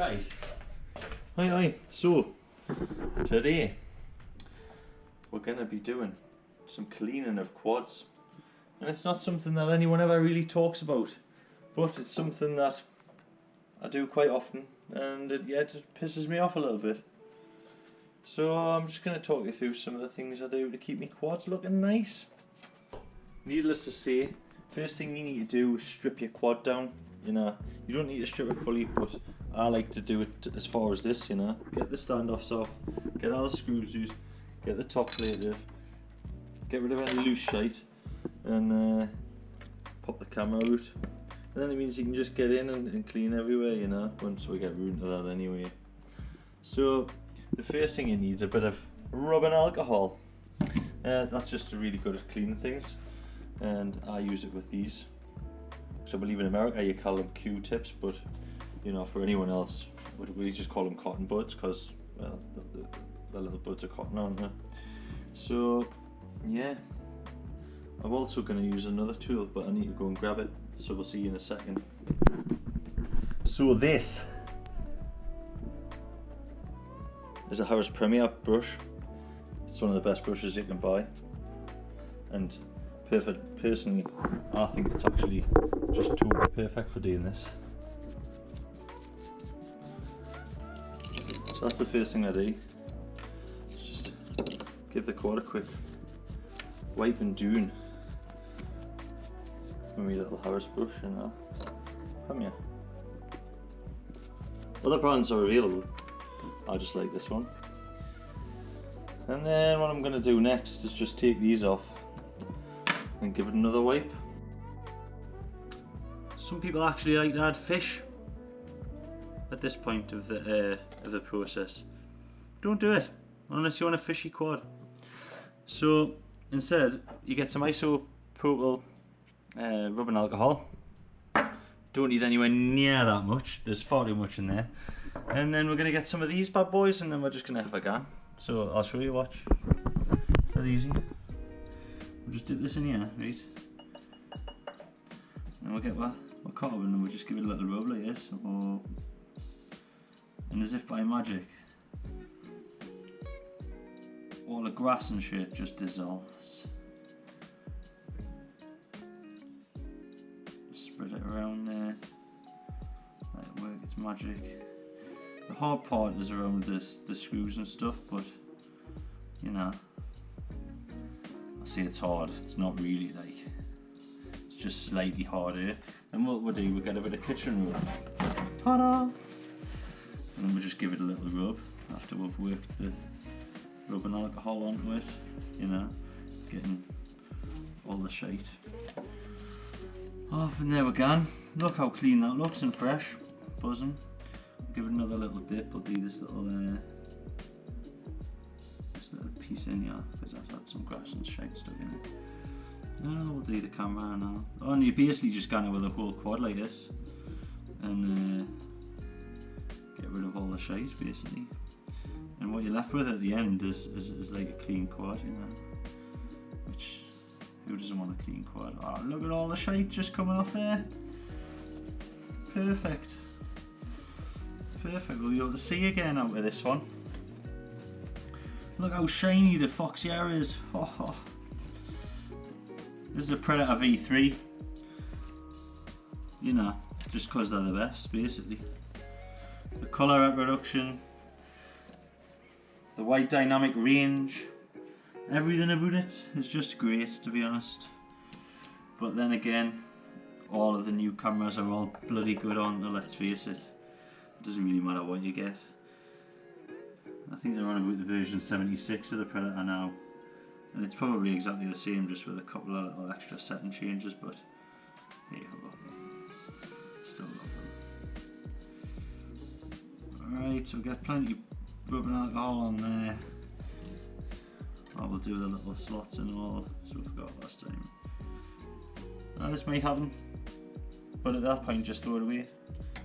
guys. Hi. So, today we're going to be doing some cleaning of quads. And it's not something that anyone ever really talks about, but it's something that I do quite often, and it pisses me off a little bit. So I'm just going to talk you through some of the things I do to keep my quads looking nice. Needless to say, first thing you need to do is strip your quad down. You know, you don't need to strip it fully, but I like to do it as far as this, you know. Get the standoffs off, get all the screws loose, get the top plate off, get rid of any loose shite, and pop the camera out. And then it means you can just get in and clean everywhere, you know, once we get round to that anyway. So the first thing you need is a bit of rubbing alcohol. That's just really good at cleaning things, and I use it with these. So I believe in America you call them Q-tips, but you know, for anyone else we just call them cotton buds, because well, the little buds are cotton, aren't they? So yeah, I'm also going to use another tool, but I need to go and grab it, so we'll see you in a second. So this is a Harris Premier brush. It's one of the best brushes you can buy, and personally I think it's actually just totally perfect for doing this. So that's the first thing I do, just give the quad a quick wipe and doon with my little Harris brush, you know. Come here. Other brands are available, I just like this one. And then what I'm going to do next is just take these off and give it another wipe. Some people actually like to add fish at this point of the process. Don't do it unless you want a fishy quad. So instead you get some isopropyl rubbing alcohol. Don't need anywhere near that much, there's far too much in there. And then we're going to get some of these bad boys, and then we're just going to have a go. So I'll show you, watch. It's that easy. We'll just dip this in here, right? And we'll get our carbon, and we'll just give it a little rub like this. Oh. And as if by magic, all the grass and shit just dissolves. Just spread it around there. Let it work its magic. The hard part is around the screws and stuff, but you know, I say it's hard, it's not really, like, it's just slightly harder. And what we'll do, we'll get a bit of kitchen rub, ta-da! And then we'll just give it a little rub after we've worked the rubbing alcohol onto it, you know, getting all the shite off, and there we go. Look how clean that looks and fresh, buzzing. Give it another little dip. I'll do this little piece in here because I've had some grass and shite stuck in it. Now we'll do the camera now. Oh, and you basically just go with a whole quad like this and get rid of all the shite basically. And what you're left with at the end is like a clean quad, you know. Which, who doesn't want a clean quad? Oh, look at all the shite just coming off there. Perfect. Perfect, we'll be able to see again out of this one. Look how shiny the Foxy hair is. Oh. This is a Predator V3. You know, just because they're the best, basically. The colour reproduction, the wide dynamic range, everything about it is just great, to be honest. But then again, all of the new cameras are all bloody good on the, let's face it. It doesn't really matter what you get. I think they're on about the version 76 of the Predator now, and it's probably exactly the same, just with a couple of little extra setting changes, but hey ho, still love them. Alright, so we've got plenty of rubbing alcohol on there. Oh, we'll do the little slots and all, so we forgot last time. Now this might happen, but at that point just throw it away,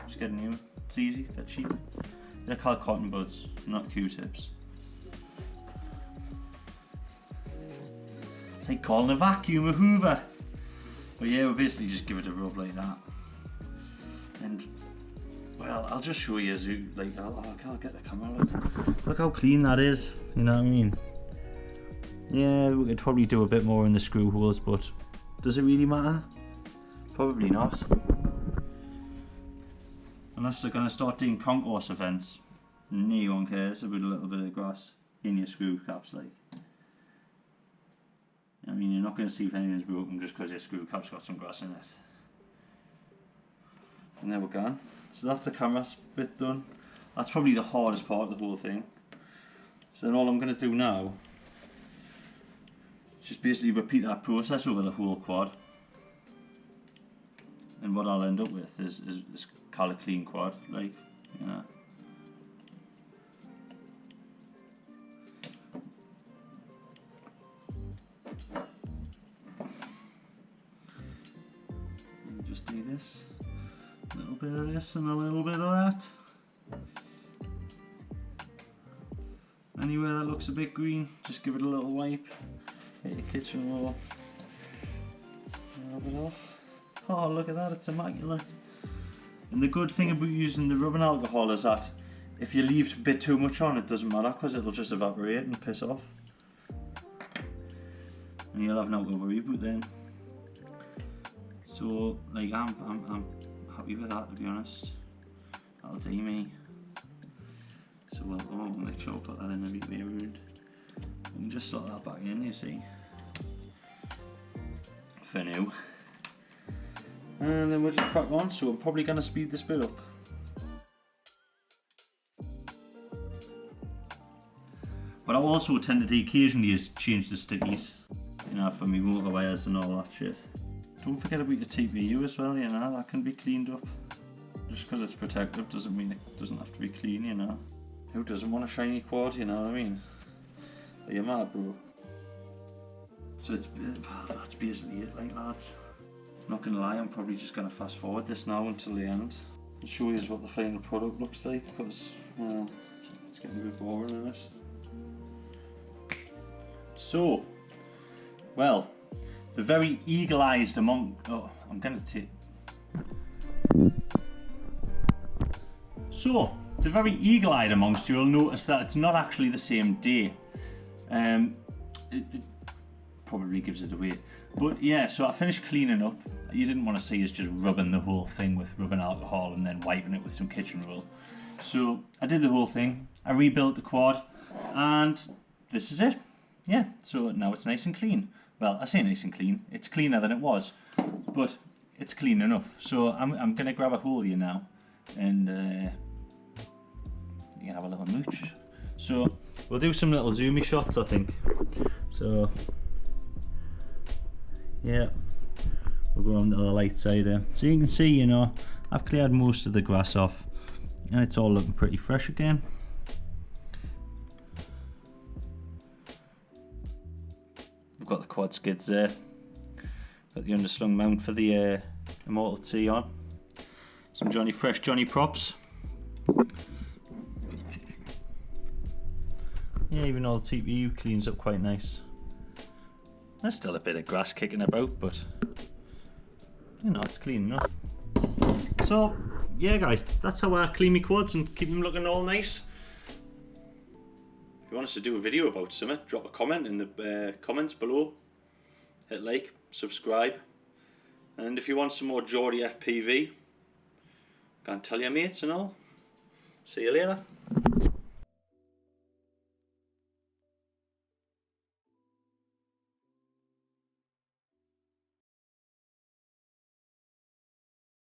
just get a new one. It's easy, they're cheap. They're called cotton buds, not Q-tips. It's like calling a vacuum a Hoover. But yeah, we'll basically just give it a rub like that. And well, I'll just show you, like, I'll get the camera, look how clean that is, you know what I mean? Yeah, we could probably do a bit more in the screw holes, but does it really matter? Probably not. Unless they're going to start doing concourse events, no one cares about a little bit of grass in your screw caps, like. I mean, you're not going to see if anything's broken just because your screw cap's got some grass in it. And there we go. So that's the camera bit done. That's probably the hardest part of the whole thing. So then all I'm going to do now is just basically repeat that process over the whole quad. And what I'll end up with is colour clean quad, like, you know. Just do this, a little bit of this and a little bit of that. Anywhere that looks a bit green, just give it a little wipe. Hit your kitchen roll. Rub it off. Oh, look at that, it's immaculate. And the good thing about using the rubbing alcohol is that if you leave a bit too much on, it doesn't matter because it'll just evaporate and piss off. And you'll have no to worry about then. So, like, I'm happy with that, to be honest. That'll do me. So we'll make sure I put that in the right way around. We can just slot that back in, you see. For now. And then we'll just crack on, so I'm probably going to speed this bit up. What I also tend to do occasionally is change the stickies, you know, for me motor wires and all that shit. Don't forget about your TPU as well, you know, that can be cleaned up. Just because it's protective doesn't mean it doesn't have to be clean, you know. Who doesn't want a shiny quad, you know what I mean? Are you mad, bro? So that's basically it, like, lads. Not gonna lie, I'm probably just gonna fast forward this now until the end and show you what the final product looks like, because it's getting a bit boring in it. So, well, the very eagle-eyed among... Oh, I'm gonna take... So, the very eagle-eyed amongst you will notice that it's not actually the same day. It probably gives it away. But yeah, so I finished cleaning up. You didn't want to see us just rubbing the whole thing with rubbing alcohol and then wiping it with some kitchen roll. So I did the whole thing. I rebuilt the quad and this is it. Yeah, so now it's nice and clean. Well, I say nice and clean. It's cleaner than it was, but it's clean enough. So I'm going to grab a hold here now and you can have a little mooch. So we'll do some little zoomy shots, I think. So yeah, we'll go on to the light side there. So you can see, you know, I've cleared most of the grass off and it's all looking pretty fresh again. We've got the quad skids there. Got the underslung mount for the Immortal T on. Some fresh Johnny props. Yeah, even though the TPU cleans up quite nice. There's still a bit of grass kicking about, but you know, it's clean enough. So yeah guys, that's how I clean my quads and keep them looking all nice. If you want us to do a video about something, drop a comment in the comments below. Hit like, subscribe, and if you want some more Geordie FPV, go and tell your mates and all. See you later.